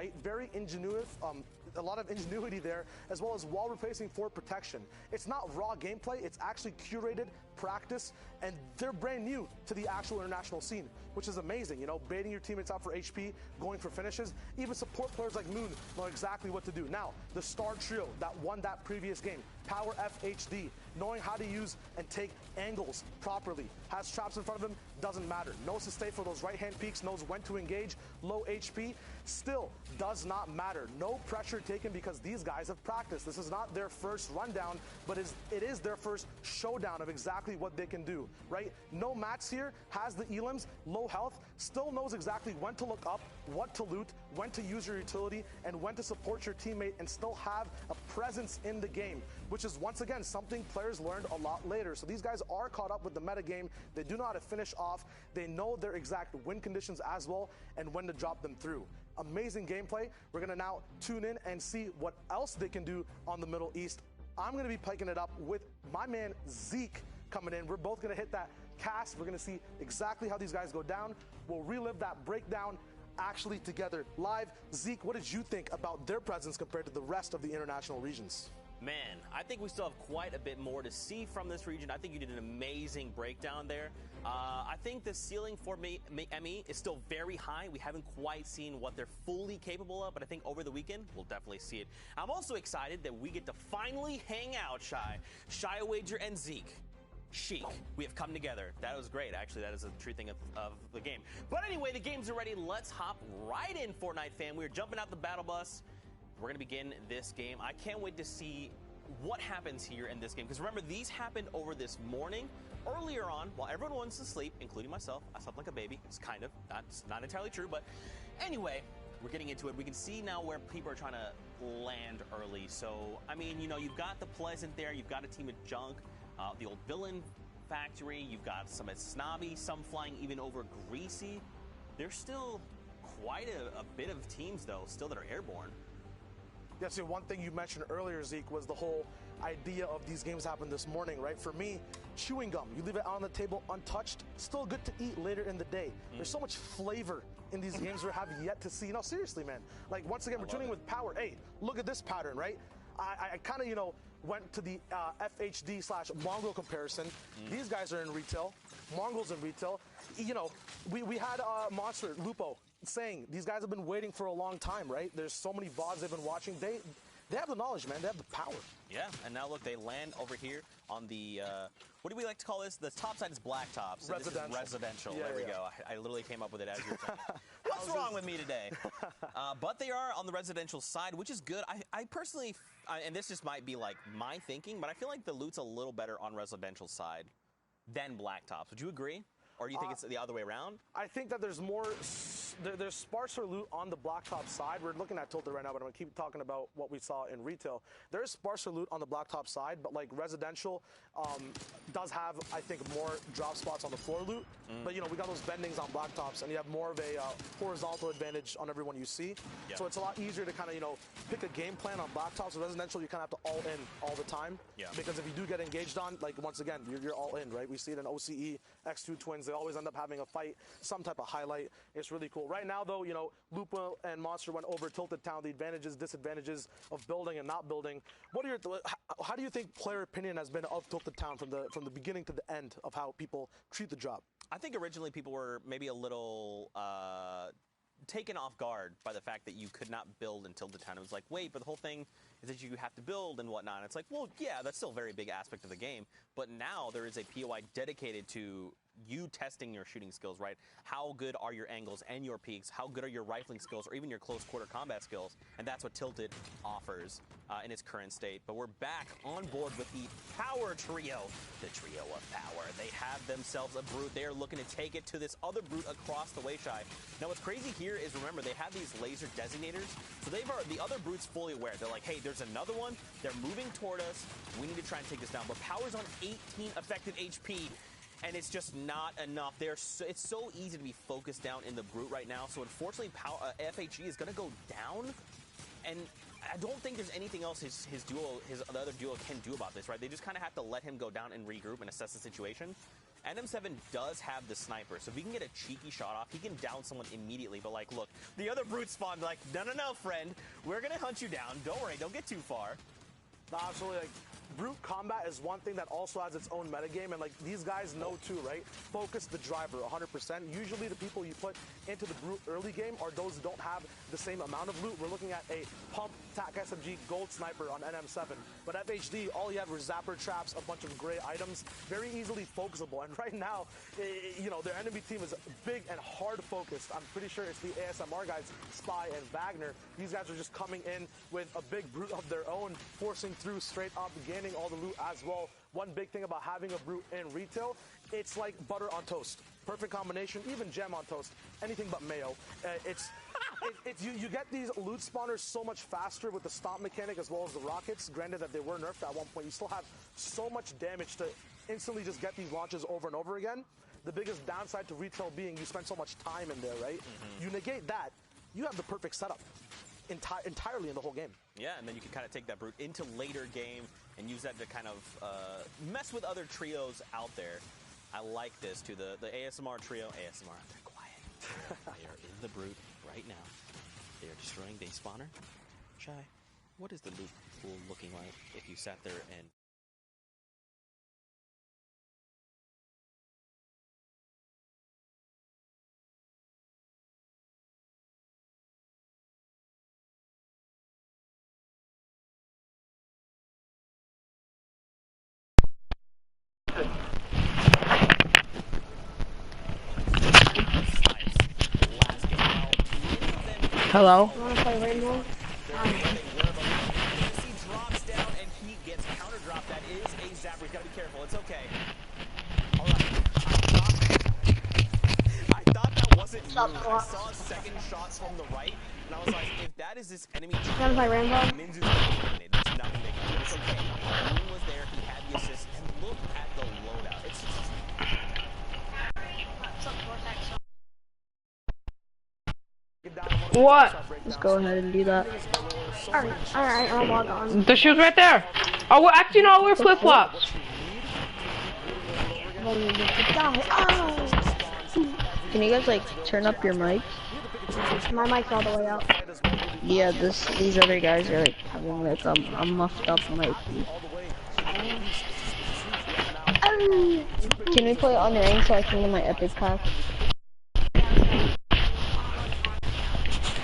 right? Very ingenious, a lot of ingenuity there, as well as wall replacing for protection. It's not raw gameplay, it's actually curated practice, and they're brand new to the actual international scene, which is amazing. You know, baiting your teammates out for HP, going for finishes. Even support players like Moon know exactly what to do. Now, the star trio that won that previous game, Power FHD, knowing how to use and take angles properly, has traps in front of him, doesn't matter. Knows to stay for those right-hand peaks, knows when to engage, low HP, still does not matter. No pressure taken because these guys have practiced. This is not their first rundown, but it is their first showdown of exactly what they can do, right? No Max here, has the elims, low health, still knows exactly when to look up, what to loot, when to use your utility, and when to support your teammate and still have a presence in the game, which is once again something players learned a lot later. So these guys are caught up with the meta game. They do know how to finish off. They know their exact win conditions as well and when to drop them through. Amazing gameplay. We're going to now tune in and see what else they can do on the Middle East. I'm going to be piking it up with my man Zeke coming in. We're both going to hit that cast. We're going to see exactly how these guys go down. We'll relive that breakdown actually together live. Zeke, what did you think about their presence compared to the rest of the international regions? Man, I think we still have quite a bit more to see from this region. I think you did an amazing breakdown there. I think the ceiling for ME is still very high. We haven't quite seen what they're fully capable of, but I think over the weekend, we'll definitely see it. I'm also excited that we get to finally hang out, Shy Wager and Zeke. Chic. We have come together. That was great. Actually, that is a true thing of the game. But anyway, the games are ready. Let's hop right in, Fortnite fam. We're jumping out the battle bus. We're going to begin this game. I can't wait to see what happens here in this game. Because remember, these happened over this morning. Earlier on, while everyone wants to sleep, including myself, I slept like a baby. It's kind of. That's not entirely true. But anyway, we're getting into it. We can see now where people are trying to land early. So, I mean, you know, you've got the Pleasant there. You've got a team of Junk. The old Villain Factory. You've got some at Snobby. Some flying even over Greasy. There's still quite a bit of teams, though, still that are airborne. Yeah, so one thing you mentioned earlier, Zeke, was the whole idea of these games happened this morning, right? For me, chewing gum, you leave it on the table untouched, still good to eat later in the day. There's so much flavor in these games we have yet to see. No, seriously, man. Like, once again, we're tuning with Power. Hey, look at this pattern, right? I kind of, you know, went to the FHD/Mongrel comparison. These guys are in retail. Mongrel's in retail. You know, we had Monster, Lupo, saying these guys have been waiting for a long time, right? There's so many VODs they've been watching. They have the knowledge, man. They have the power. Yeah, and now look, they land over here on the, what do we like to call this? The top side is blacktop. So residential. This is residential. Yeah, there we go. I literally came up with it as you were saying. What's wrong with me today? But they are on the residential side, which is good. I personally, and this just might be like my thinking, but I feel like the loot's a little better on residential side than blacktops. Would you agree? Or do you think it's the other way around? I think that there's more, there's sparser loot on the blacktop side. We're looking at Tilted right now, but I'm going to keep talking about what we saw in retail. There is sparser loot on the blacktop side, but like residential does have, I think, more drop spots on the floor loot. But, you know, we got those bendings on blacktops, and you have more of a horizontal advantage on everyone you see. Yep. So it's a lot easier to kind of, you know, pick a game plan on blacktops. With residential, you kind of have to all in all the time. Yeah. Because if you do get engaged on, like, once again, you're all in, right? We see it in OCE, X2 Twins. They always end up having a fight, some type of highlight. It's really cool. Right now, though, you know, Lupa and Monster went over Tilted Town, the advantages, disadvantages of building and not building. What are your, how do you think player opinion has been of Tilted Town from the beginning to the end of how people treat the job? I think originally people were maybe a little taken off guard by the fact that you could not build in Tilted Town. It was like, wait, but the whole thing is that you have to build and whatnot. And it's like, well, yeah, that's still a very big aspect of the game. But now there is a POI dedicated to you testing your shooting skills, right? How good are your angles and your peaks? How good are your rifling skills or even your close quarter combat skills? And that's what Tilted offers in its current state. But we're back on board with the Power Trio, the trio of power. They have themselves a brute. They are looking to take it to this other brute across the way, Shy. Now, what's crazy here is, remember, they have these laser designators. So the other brute's fully aware. They're like, hey, there's another one. They're moving toward us. We need to try and take this down. But Power's on 18 effective HP. And it's just not enough. It's so easy to be focused down in the brute right now. So unfortunately, FHE is going to go down. And I don't think there's anything else the other duo can do about this, right? They just kind of have to let him go down and regroup and assess the situation. NM7 does have the sniper, so if he can get a cheeky shot off, he can down someone immediately. But like, look, the other brute spawned like, no, friend, we're gonna hunt you down. Don't worry, don't get too far. No, absolutely. Like, brute combat is one thing that also has its own metagame, and like these guys know too, right? Focus the driver 100%. Usually the people you put into the brute early game are those who don't have the same amount of loot. We're looking at a pump tac SMG gold sniper on NM7, but FHD, all you have are zapper traps, a bunch of gray items, very easily focusable. And right now, you know, their enemy team is big and hard focused. I'm pretty sure it's the ASMR guys, Spy and Wagner. These guys are just coming in with a big brute of their own, forcing through straight up, gaining all the loot as well. One big thing about having a brute in retail, it's like butter on toast. Perfect combination, even jam on toast, anything but mayo. You get these loot spawners so much faster with the stomp mechanic as well as the rockets. Granted that they were nerfed at one point, you still have so much damage to instantly just get these launches over and over again. The biggest downside to retail being you spend so much time in there, right? You negate that, you have the perfect setup entirely in the whole game. Yeah, and then you can kind of take that brute into later game and use that to kind of mess with other trios out there. I like this too. The ASMR trio, ASMR, they're quiet. They are in the brute right now. They are destroying base spawner. Shy, what is the loot pool looking like if you sat there and... Hello? You wanna play Rainbow? He drops down and he gets counter dropped. That is a zapper. He's got to be careful. It's okay. All right. I thought that wasn't you. I saw second shots from the right, and I was like, if that is this enemy, You wanna play Rainbow? Minzu's gonna be eliminated. There's nothing they can do. It's okay. Moon was there. He had the assist, and look at the loadout. It's just... What? Let's go ahead and do that. Alright, I'll log on. The shoes right there. Oh, well, actually, no, wear flip flops. Can you guys like turn up your mics? My mic's all the way up. Yeah, these other guys are like having like a muffed up mic. Can we play on the ring so I can get my epic pack?